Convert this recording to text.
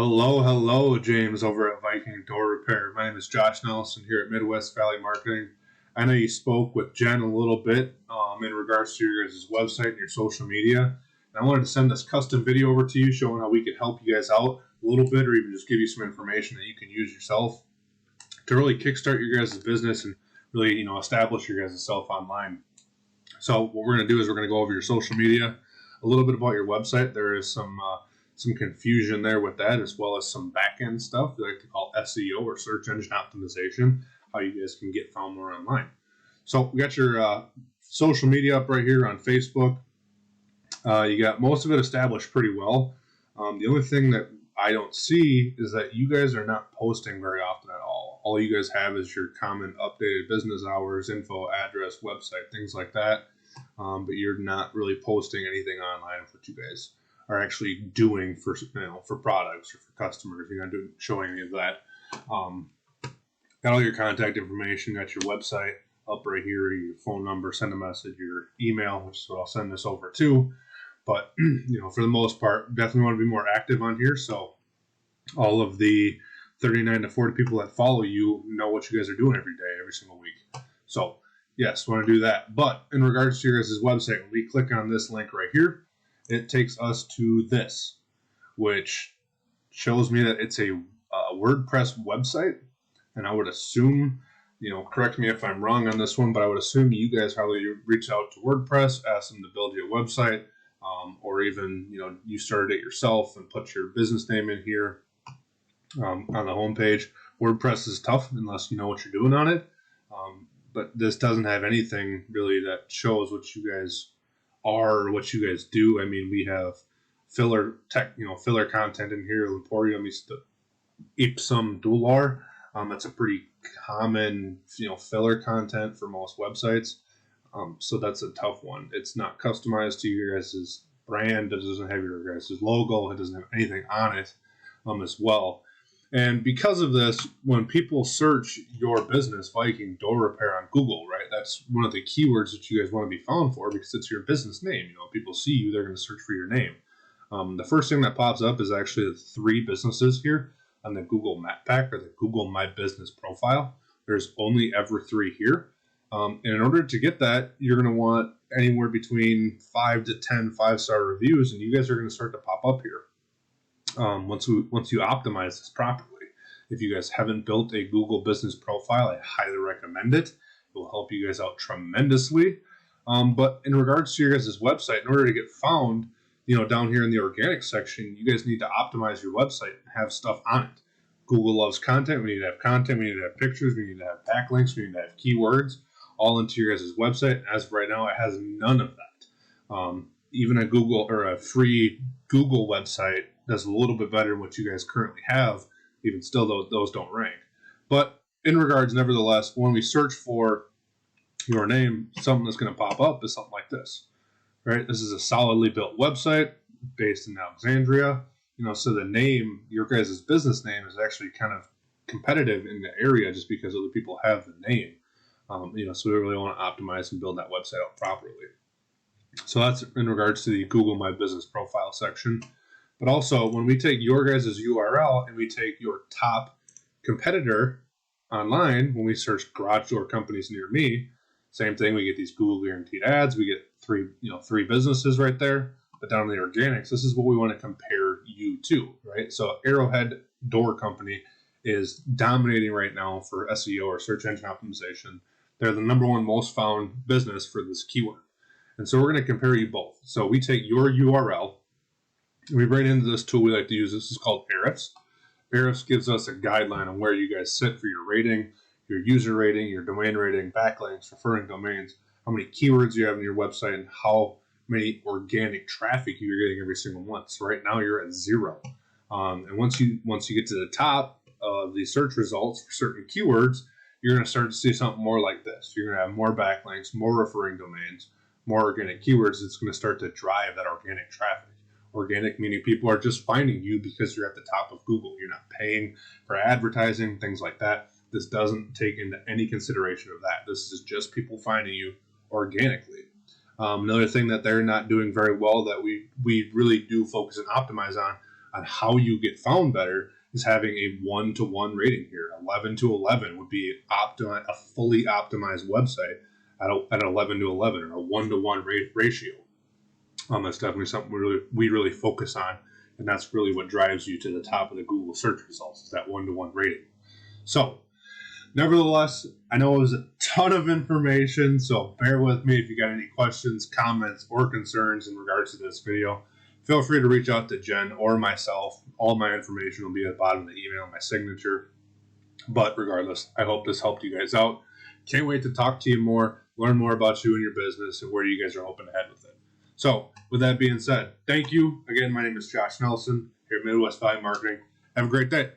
Hello, James over at Viking Door Repair. My name is Josh Nelson here at Midwest Valley Marketing. I know you spoke with Jen a little bit in regards to your guys' website and your social media. And I wanted to send this custom video over to you showing how we could help you guys out a little bit or even just give you some information that you can use yourself to really kickstart your guys' business and really, establish your guys' self online. So what we're going to do is we're going to go over your social media, a little bit about your website. There is some confusion there with that, as well as some back-end stuff we like to call SEO or search engine optimization, how you guys can get found more online. So we got your social media up right here on Facebook. You got most of it established pretty well. The only thing that I don't see is that you guys are not posting very often at all. All you guys have is your common updated business hours, info, address, website, things like that. But you're not really posting anything online of what you guys are actually doing for products or for customers. You're not showing any of that. Got all your contact information, got your website up right here, your phone number, send a message, your email, which is what I'll send this over to. But, for the most part, definitely want to be more active on here. So all of the 39 to 40 people that follow you know what you guys are doing every day, every single week. So, yes, want to do that. But in regards to your guys' website, when we click on this link right here, it takes us to this, which shows me that it's a WordPress website. And I would assume, correct me if I'm wrong on this one, but I would assume you guys probably reach out to WordPress, ask them to build you a website, or even, you started it yourself and put your business name in here on the homepage. WordPress is tough unless you know what you're doing on it. But this doesn't have anything really that shows what you guys are or what you guys do. I mean, we have filler content in here. Emporium ipsum dular. That's a pretty common, filler content for most websites. So that's a tough one. It's not customized to your guys' brand. It doesn't have your guys' logo. It doesn't have anything on it as well. And because of this, when people search your business, Viking Door Repair on Google, right, that's one of the keywords that you guys want to be found for because it's your business name. If people see you, they're going to search for your name. The first thing that pops up is actually the 3 businesses here on the Google Map Pack or the Google My Business profile. There's only ever 3 here. And in order to get that, you're going to want anywhere between 5 to 10 5-star reviews, and you guys are going to start to pop up here. Once you optimize this properly. If you guys haven't built a Google business profile, I highly recommend it. It will help you guys out tremendously. But in regards to your guys' website, in order to get found, down here in the organic section, you guys need to optimize your website and have stuff on it. Google loves content. We need to have content. We need to have pictures. We need to have backlinks. We need to have keywords all into your guys' website. As of right now, it has none of that. Even a Google or a free Google website does a little bit better than what you guys currently have. Even still, those don't rank. But in regards, nevertheless, when we search for your name, something that's going to pop up is something like this, right? This is a solidly built website based in Alexandria. So the name, your guys' business name, is actually kind of competitive in the area just because other people have the name. So we really want to optimize and build that website out properly. So that's in regards to the Google My Business profile section. But also, when we take your guys' URL and we take your top competitor online, when we search garage door companies near me, same thing. We get these Google guaranteed ads. We get 3 businesses right there. But down in the organics, this is what we want to compare you to, right? So Arrowhead Door Company is dominating right now for SEO or search engine optimization. They're the number 1 most found business for this keyword. And so we're going to compare you both. So we take your URL, and we bring into this tool we like to use. This is called Ahrefs. Ahrefs gives us a guideline on where you guys sit for your rating, your user rating, your domain rating, backlinks, referring domains, how many keywords you have in your website, and how many organic traffic you're getting every single month. So right now you're at 0. And once you get to the top of the search results for certain keywords, you're going to start to see something more like this. You're going to have more backlinks, more referring domains, more organic keywords. It's going to start to drive that organic traffic. Organic meaning people are just finding you because you're at the top of Google. You're not paying for advertising, things like that. This doesn't take into any consideration of that. This is just people finding you organically. Another thing that they're not doing very well that we really do focus and optimize on on how you get found better is having a 1-to-1 rating here. 11 to 11 would be a fully optimized website at 11 to 11 or a 1-to-1 ratio. That's definitely something we really focus on, and that's really what drives you to the top of the Google search results, is that 1-to-1 rating. So, nevertheless, I know it was a ton of information, so bear with me if you got any questions, comments, or concerns in regards to this video. Feel free to reach out to Jen or myself. All my information will be at the bottom of the email, my signature. But regardless, I hope this helped you guys out. Can't wait to talk to you more, learn more about you and your business, and where you guys are hoping to head with it. So, with that being said, thank you. Again, my name is Josh Nelson here at Midwest Valley Marketing. Have a great day.